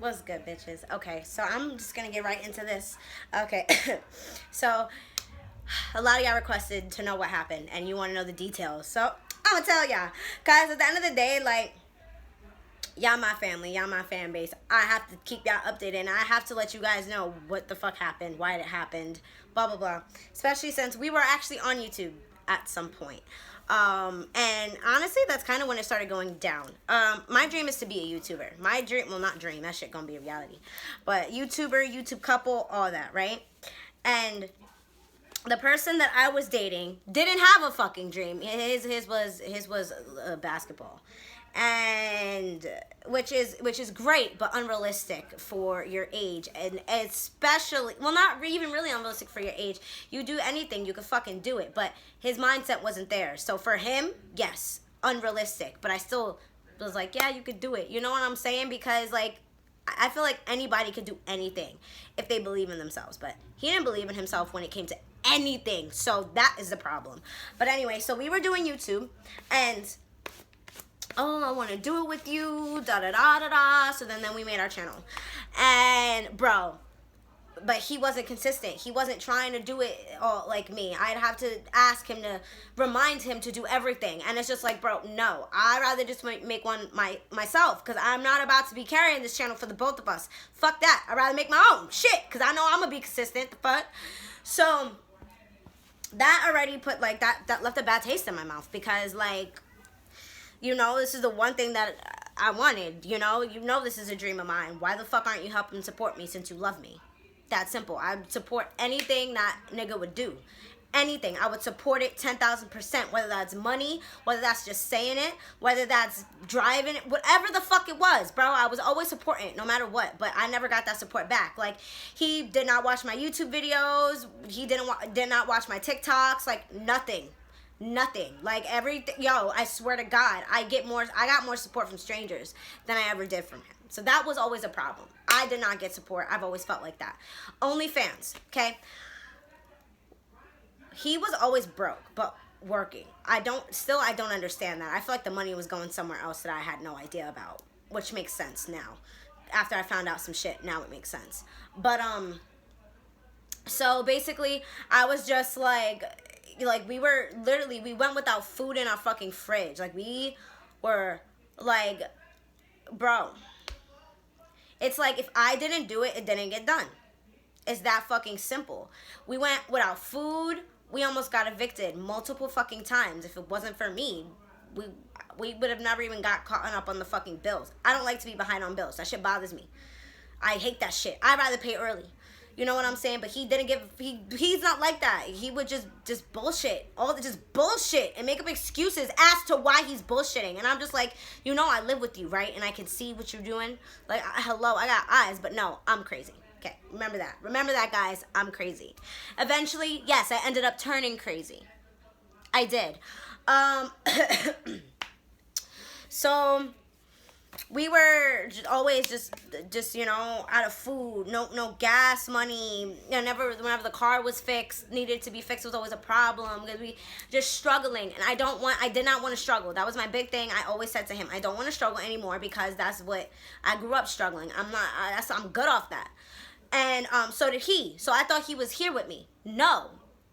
What's good, bitches? Okay, so I'm just gonna get right into this. Okay, so a lot of y'all requested to know what happened, and you want to know the details. So I'm gonna tell y'all, guys. At the end of the day, like, y'all my family, y'all my fan base. I have to keep y'all updated, and I have to let you guys know what the fuck happened, why it happened, blah blah blah. Especially since we were actually on YouTube at some point. And honestly, that's kind of when it started going down. My dream is to be a YouTuber. My dream, well, not dream, that shit gonna be a reality. But YouTuber, YouTube couple, all that, right? And the person that I was dating didn't have a fucking dream. His was basketball, and which is great but unrealistic for your age, and especially, well, not even really unrealistic for your age. You do anything, you could fucking do it, but his mindset wasn't there. So for him, yes, unrealistic, but I still was like, yeah, you could do it. You know what I'm saying? Because like, I feel like anybody could do anything if they believe in themselves, but he didn't believe in himself when it came to anything. So that is the problem. But anyway, so we were doing YouTube, and oh, I want to do it with you, da da da da da. So then we made our channel, and bro, but he wasn't consistent. He wasn't trying to do it all like me. I'd have to ask him to remind him to do everything, and it's just like, bro, no. I'd rather just make one myself, because I'm not about to be carrying this channel for the both of us. Fuck that. I'd rather make my own shit, because I know I'm gonna be consistent. The fuck. So that already put like that left a bad taste in my mouth, because like, you know, this is the one thing that I wanted. You know this is a dream of mine. Why the fuck aren't you helping support me since you love me? That simple. I would support anything that nigga would do. Anything. I would support it 10,000%. Whether that's money, whether that's just saying it, whether that's driving it, whatever the fuck it was, bro. I was always supporting it, no matter what. But I never got that support back. Like, he did not watch my YouTube videos. He did not watch my TikToks. Like, nothing. Like, everything. Yo, I swear to God, I got more support from strangers than I ever did from him. So that was always a problem. I did not get support. I've always felt like that. OnlyFans, okay? He was always broke, but working. I don't understand that. I feel like the money was going somewhere else that I had no idea about, which makes sense now. After I found out some shit, now it makes sense. But, so basically, I was just like we went without food in our fucking fridge. Like, we were like, bro, it's like, if I didn't do it, it didn't get done. It's that fucking simple. We went without food. We almost got evicted multiple fucking times. If it wasn't for me, we would have never even got caught up on the fucking bills. I don't like to be behind on bills. That shit bothers me. I hate that shit. I'd rather pay early. You know what I'm saying? But he didn't he's not like that. He would just bullshit. Just bullshit and make up excuses as to why he's bullshitting. And I'm just like, you know, I live with you, right? And I can see what you're doing. Like, hello, I got eyes, but no, I'm crazy. Okay, remember that. Remember that, guys. I'm crazy. Eventually, yes, I ended up turning crazy. I did. So we were always just you know, out of food, no gas money. You know, whenever the car was needed to be fixed, was always a problem, because we just struggling. And I did not want to struggle. That was my big thing. I always said to him, I don't want to struggle anymore, because that's what I grew up struggling. I'm good off that. And so did he. So I thought he was here with me. No.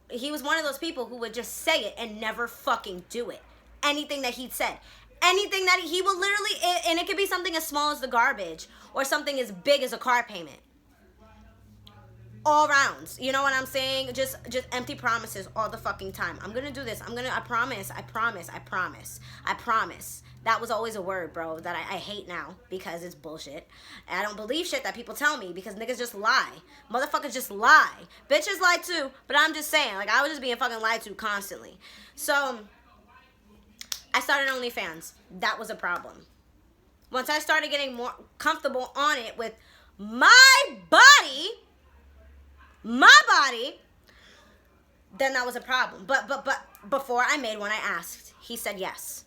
He was one of those people who would just say it and never fucking do it. Anything that he'd said. Anything that he will literally, and it could be something as small as the garbage, or something as big as a car payment. All rounds. You know what I'm saying? Just empty promises all the fucking time. I'm gonna do this. I promise. That was always a word, bro, that I hate now, because it's bullshit. And I don't believe shit that people tell me, because niggas just lie. Motherfuckers just lie. Bitches lie too, but I'm just saying, like, I was just being fucking lied to constantly. So I started OnlyFans. That was a problem. Once I started getting more comfortable on it with my body, then that was a problem. But before I made one, I asked. He said yes,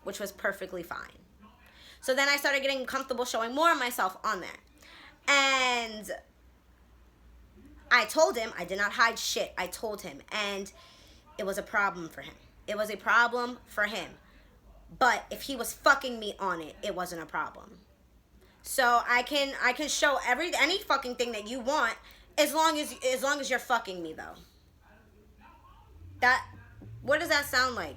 which was perfectly fine. So then I started getting comfortable showing more of myself on there. And I told him, I did not hide shit. I told him, and it was a problem for him. It was a problem for him. But if he was fucking me on it, it wasn't a problem. So I can show any fucking thing that you want as long as you're fucking me though. That what does that sound like?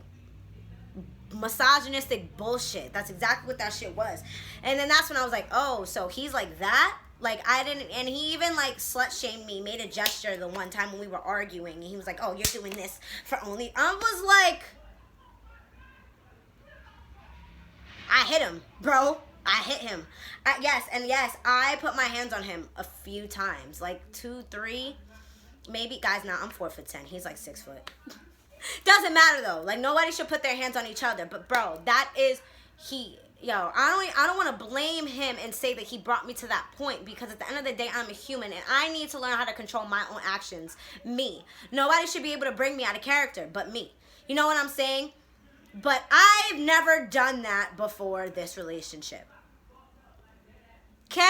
Misogynistic bullshit. That's exactly what that shit was. And then that's when I was like, oh, so he's like that? Like I didn't, and he even like slut shamed me, made a gesture the one time when we were arguing, and he was like, oh, you're doing this for only. I was like, I hit him, bro. I hit him. Yes, I put my hands on him a few times, like 2, 3, maybe. Guys, now I'm 4'10". He's like 6 foot. Doesn't matter though. Like nobody should put their hands on each other. But bro, that is he. Yo, I don't want to blame him and say that he brought me to that point, because at the end of the day, I'm a human and I need to learn how to control my own actions. Me. Nobody should be able to bring me out of character but me. You know what I'm saying? But I've never done that before this relationship. Okay?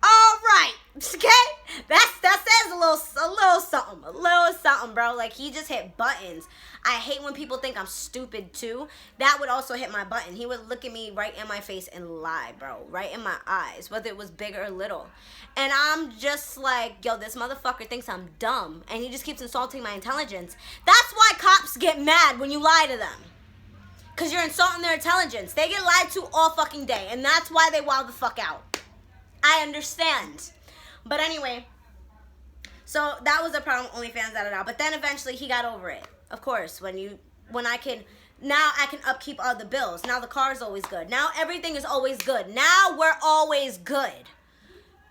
All right. Okay? That says a little something, bro. Like he just hit buttons. I hate when people think I'm stupid too. That would also hit my button. He would look at me right in my face and lie, bro. Right in my eyes, whether it was big or little. And I'm just like, yo, this motherfucker thinks I'm dumb, and he just keeps insulting my intelligence. That's why cops get mad when you lie to them. Because you're insulting their intelligence. They get lied to all fucking day, and that's why they wild the fuck out. I understand. But anyway, so that was the problem with OnlyFans, But then eventually he got over it. Of course, now I can upkeep all the bills. Now the car is always good. Now everything is always good. Now we're always good.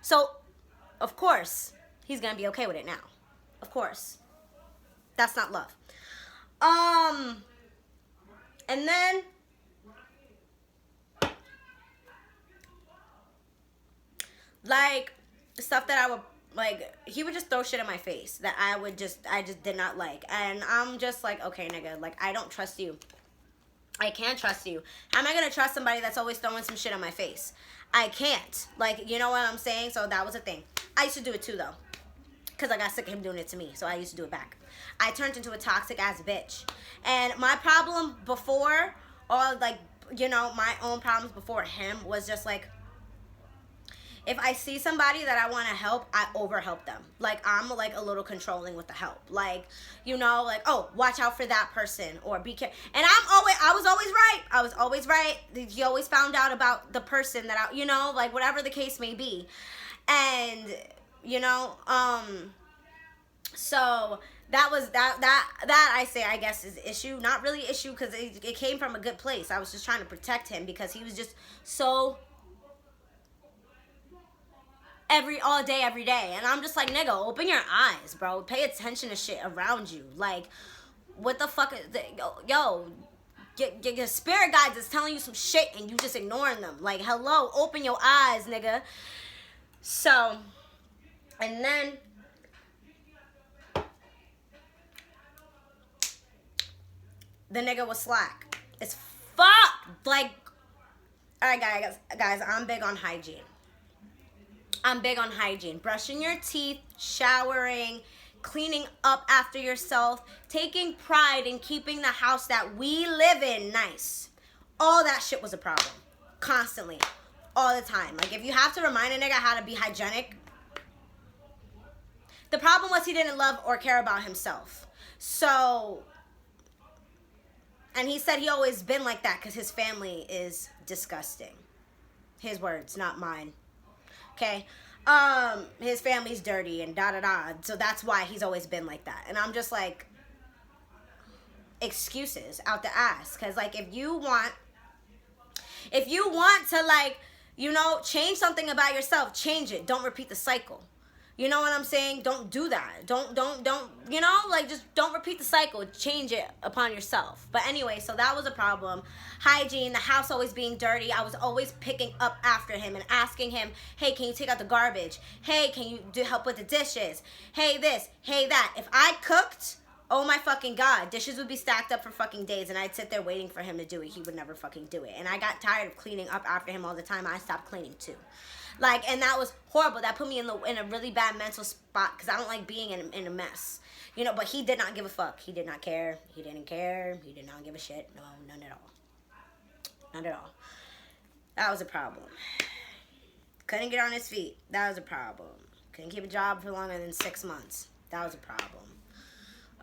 So, of course, he's going to be okay with it now. Of course. That's not love. And then like stuff that I would like, he would just throw shit in my face that I just did not like. And I'm just like, okay, nigga, like I don't trust you. I can't trust you. How am I gonna trust somebody that's always throwing some shit in my face? I can't. Like, you know what I'm saying? So that was a thing. I used to do it too though, because I got sick of him doing it to me. So I used to do it back. I turned into a toxic ass bitch. And my problem before, or like, you know, my own problems before him was just like, if I see somebody that I want to help, I overhelp them. Like, I'm like a little controlling with the help. Like, you know, like, oh, watch out for that person, or be careful. And I was always right. I was always right. He always found out about the person that you know, like whatever the case may be. And, you know, so that was that I say, I guess, is issue. Not really issue, because it came from a good place. I was just trying to protect him because he was just so all day, every day. And I'm just like, nigga, open your eyes, bro. Pay attention to shit around you. Like, what the fuck is yo, your spirit guides is telling you some shit and you just ignoring them. Like, hello, open your eyes, nigga. So, and then the nigga was slack as fuck. Like, all right, guys, I'm big on hygiene. Brushing your teeth, showering, cleaning up after yourself, taking pride in keeping the house that we live in nice. All that shit was a problem. Constantly. All the time. Like, if you have to remind a nigga how to be hygienic. The problem was he didn't love or care about himself. So, and he said he always been like that because his family is disgusting. His words, not mine. Okay, his family's dirty and da-da-da. So that's why he's always been like that. And I'm just like, excuses out the ass. Because, like, if you want to, like, you know, change something about yourself, change it. Don't repeat the cycle. You know what I'm saying? Don't do that. Don't, you know, like, just don't repeat the cycle. Change it upon yourself. But anyway, so that was a problem. Hygiene, the house always being dirty. I was always picking up after him and asking him, hey, can you take out the garbage? Hey, can you help with the dishes? Hey, this, hey, that. If I cooked, oh my fucking God, dishes would be stacked up for fucking days, and I'd sit there waiting for him to do it. He would never fucking do it. And I got tired of cleaning up after him all the time. I stopped cleaning too. Like, and that was horrible. That put me in a really bad mental spot because I don't like being in a mess. You know, but he did not give a fuck. He did not care. He didn't care. He did not give a shit. No, none at all. Not at all. That was a problem. Couldn't get on his feet. That was a problem. Couldn't keep a job for longer than 6 months. That was a problem.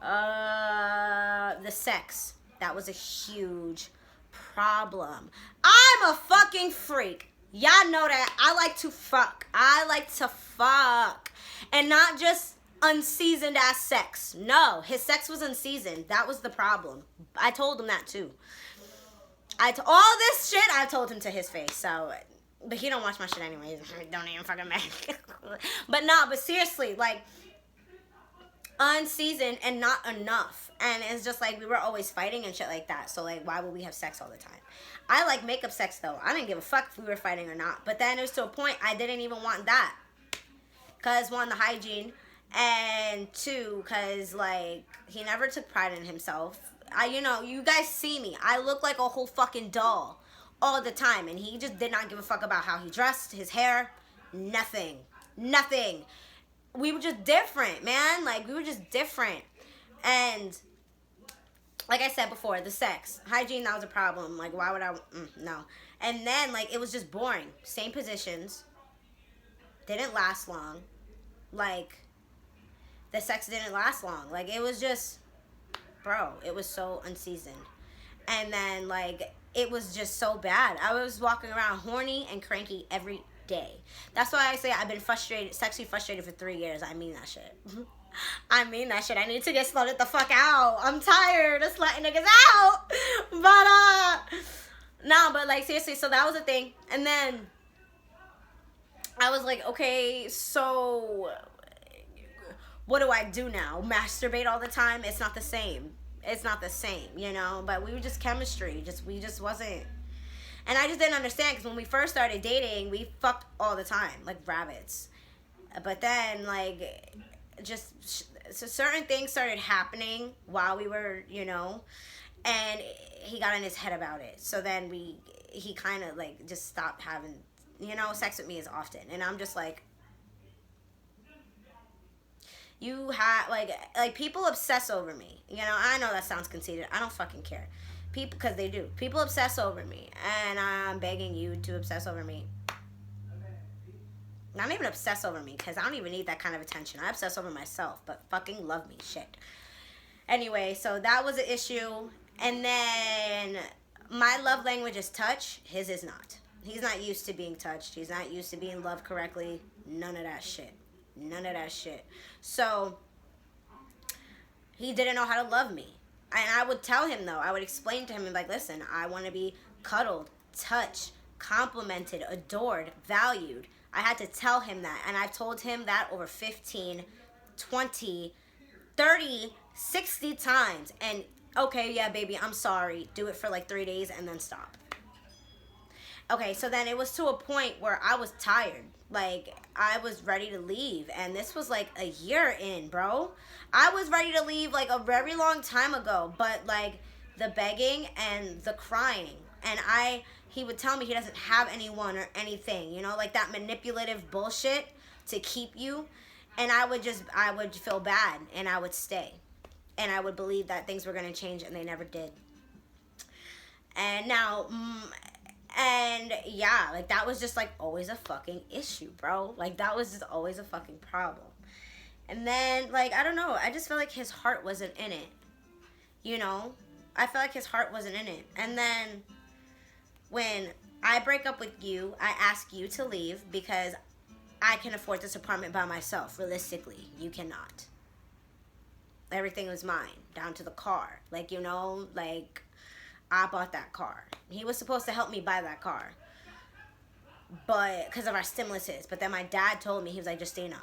The sex. That was a huge problem. I'm a fucking freak. Y'all know that. I like to fuck. I like to fuck. And not just unseasoned ass sex. No, his sex was unseasoned. That was the problem. I told him that too. All this shit I told him to his face. So, but he don't watch my shit anyways. Don't even fucking matter. But seriously, like, unseasoned and not enough. And it's just like we were always fighting and shit like that. So like, why would we have sex all the time? I like makeup sex though. I didn't give a fuck if we were fighting or not. But then it was to a point I didn't even want that. Cause one, the hygiene, and two, cause like he never took pride in himself. You guys see me. I look like a whole fucking doll all the time, and he just did not give a fuck about how he dressed, his hair, nothing. We were just different, man. Like, we were just different. And like I said before, the sex, hygiene, that was a problem. Like, why would I? No. And then, like, it was just boring. Same positions. Didn't last long. Like, the sex didn't last long. Like, it was just, bro, it was so unseasoned. And then, like, it was just so bad. I was walking around horny and cranky every day. That's why I say I've been sexually frustrated for 3 years. I mean that shit. I mean that shit. I need to get slutted the fuck out. I'm tired of slutting niggas out. But like, seriously, so that was a thing. And then I was like, okay, so what do I do now? Masturbate all the time? It's not the same. It's not the same, but we were just chemistry. We just wasn't. And I just didn't understand, because when we first started dating, we fucked all the time, like rabbits. But then, like, so certain things started happening while we were, and he got in his head about it. So then he kind of, like, just stopped having, sex with me as often. And I'm just like, you have, like people obsess over me. I know that sounds conceited. I don't fucking care. People, because they do. People obsess over me. And I'm begging you to obsess over me. Not even obsess over me, because I don't even need that kind of attention. I obsess over myself, but fucking love me. Shit. Anyway, so that was an issue. And then my love language is touch. His is not. He's not used to being touched. He's not used to being loved correctly. None of that shit. So he didn't know how to love me. And I would tell him, though. I would explain to him, and like, listen, I want to be cuddled, touched, complimented, adored, valued. I had to tell him that. And I've told him that over 15, 20, 30, 60 times. And, okay, yeah, baby, I'm sorry. Do it for like 3 days and then stop. Okay, so then it was to a point where I was tired. Like, I was ready to leave. And this was like a year in, bro. I was ready to leave like a very long time ago. But like the begging and the crying. And he would tell me he doesn't have anyone or anything. Like that manipulative bullshit to keep you. And I would feel bad. And I would stay. And I would believe that things were going to change. And they never did. And now... And yeah, like that was just like always a fucking issue, bro. Like that was just always a fucking problem. And then like, I don't know, I just felt like his heart wasn't in it. I felt like his heart wasn't in it. And then when I break up with you, I ask you to leave because I can afford this apartment by myself. Realistically, you cannot. Everything was mine, down to the car. Like, I bought that car. He was supposed to help me buy that car. But, because of our stimuluses. But then my dad told me, he was like, Justina.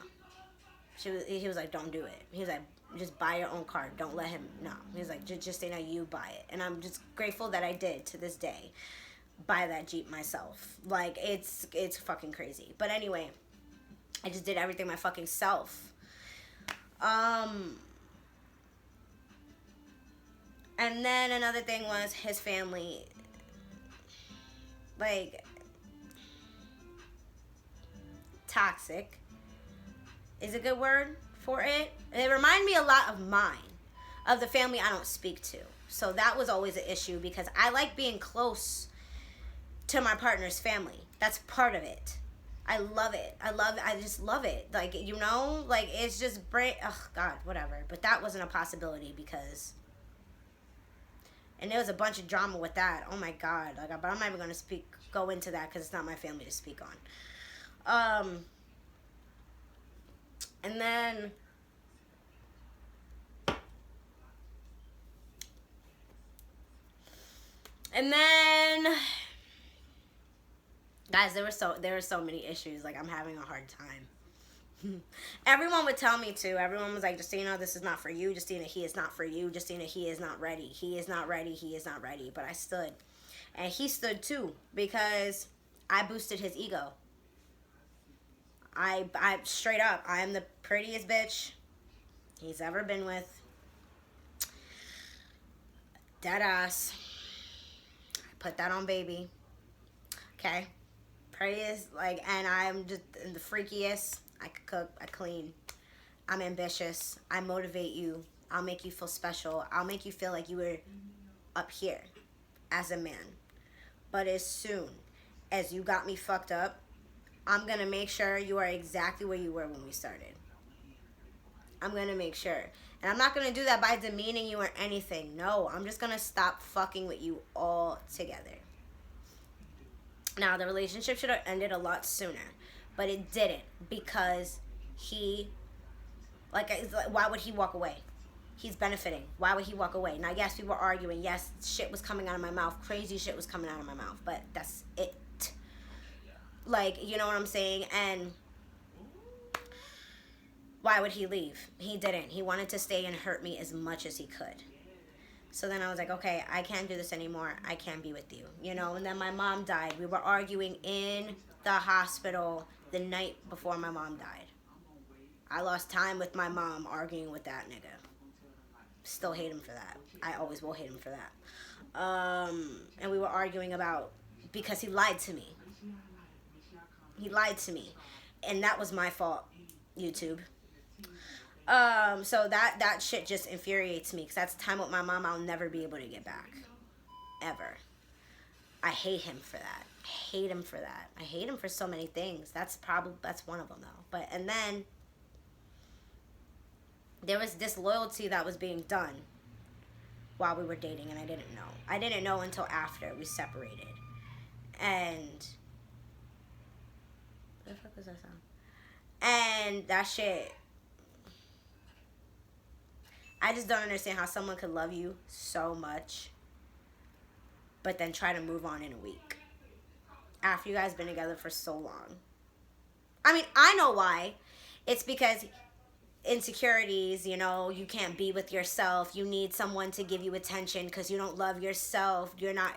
He was like, don't do it. He was like, just buy your own car. Don't let him, no. He was like, Justina, you buy it. And I'm just grateful that I did, to this day, buy that Jeep myself. Like, it's fucking crazy. But anyway, I just did everything my fucking self. And then another thing was his family, like, toxic is a good word for it. It reminded me a lot of mine, of the family I don't speak to. So that was always an issue because I like being close to my partner's family. That's part of it. I love it. I just love it. Like, you know, like, it's just great. Oh, God, whatever. But that wasn't a possibility because, and there was a bunch of drama with that. Oh my God. Like, but I'm not even going to go into that because it's not my family to speak on. And then, guys, there were so many issues. Like, I'm having a hard time. Everyone would tell me to. Everyone was like, Justina, this is not for you. Justina, he is not for you. Justina, he is not ready. He is not ready. He is not ready. But I stood. And he stood too because I boosted his ego. I straight up, I am the prettiest bitch he's ever been with. Dead ass. I put that on baby. Okay. Prettiest, like, and I'm just the freakiest. I could cook, I clean. I'm ambitious. I motivate you. I'll make you feel special. I'll make you feel like you were up here as a man. But as soon as you got me fucked up, I'm going to make sure you are exactly where you were when we started. I'm going to make sure. And I'm not going to do that by demeaning you or anything. No, I'm just going to stop fucking with you all together. Now, the relationship should have ended a lot sooner. But it didn't because he, like, why would he walk away? He's benefiting. Why would he walk away? Now, yes, we were arguing. Yes, shit was coming out of my mouth. Crazy shit was coming out of my mouth. But that's it. Like, you know what I'm saying? And why would he leave? He didn't. He wanted to stay and hurt me as much as he could. So then I was like, okay, I can't do this anymore. I can't be with you. You know, and then my mom died. We were arguing in the hospital the night before my mom died. I lost time with my mom arguing with that nigga. Still hate him for that. I always will hate him for that. And we were arguing about, because he lied to me. He lied to me. And that was my fault, YouTube. So that shit just infuriates me because that's time with my mom I'll never be able to get back. Ever. I hate him for that. I hate him for that. I hate him for so many things. That's one of them though. But, and then there was disloyalty that was being done while we were dating and I didn't know. I didn't know until after we separated. And what the fuck was that sound? And that shit, I just don't understand how someone could love you so much but then try to move on in a week after you guys been together for so long. I mean, I know why. It's because insecurities, you know, you can't be with yourself. You need someone to give you attention because you don't love yourself. You're not,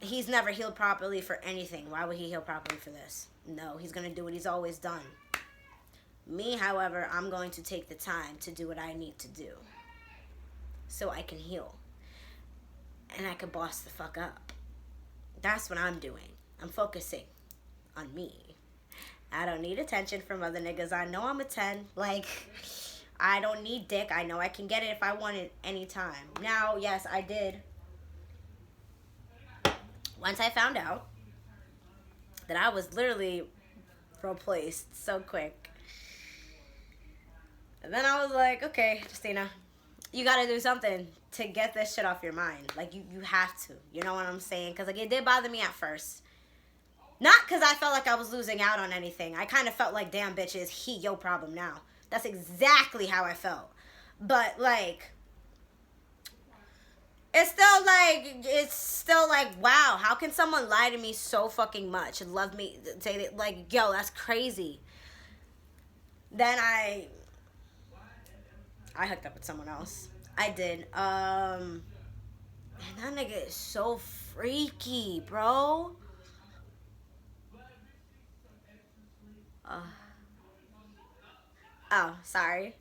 he's never healed properly for anything. Why would he heal properly for this? No, he's going to do what he's always done. Me, however, I'm going to take the time to do what I need to do so I can heal. And I can boss the fuck up. That's what I'm doing. I'm focusing on me. I don't need attention from other niggas. I know I'm a 10. Like, I don't need dick. I know I can get it if I want it anytime. Now, yes, I did. Once I found out that I was literally replaced so quick. And then I was like, okay, Justina, you got to do something to get this shit off your mind. Like, you have to. You know what I'm saying? Because, like, it did bother me at first. Not because I felt like I was losing out on anything. I kind of felt like, damn, bitch, is he your problem now? That's exactly how I felt. But, like, it's still like, wow, how can someone lie to me so fucking much and love me, say that, like, yo, that's crazy. Then I hooked up with someone else. I did. And that nigga is so freaky, bro. Oh, sorry.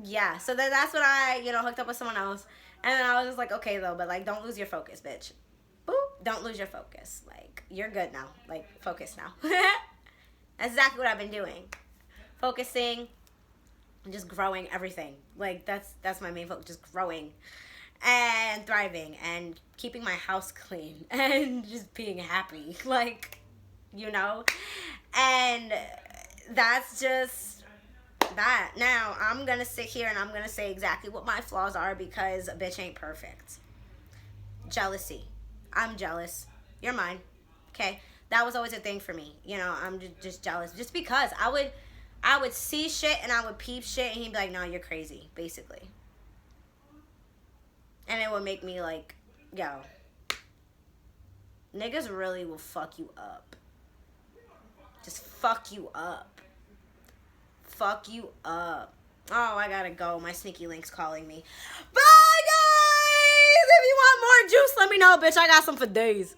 Yeah, so then that's when I, hooked up with someone else. And then I was just like, okay, though, but, like, don't lose your focus, bitch. Boop. Don't lose your focus. Like, you're good now. Like, focus now. That's exactly what I've been doing. Focusing and just growing everything. Like, that's my main focus, just growing. and thriving and keeping my house clean and just being happy. Like, you know? And that's just that. Now, I'm going to sit here and I'm going to say exactly what my flaws are because a bitch ain't perfect. Jealousy. I'm jealous. You're mine. Okay? That was always a thing for me. You know, I'm just jealous. Just because I would see shit and I would peep shit and he'd be like, no, you're crazy, basically. And it would make me like, yo, niggas really will fuck you up. Just fuck you up. Fuck you up. Oh, I gotta go. My sneaky link's calling me. Bye, guys! If you want more juice, let me know, bitch. I got some for days.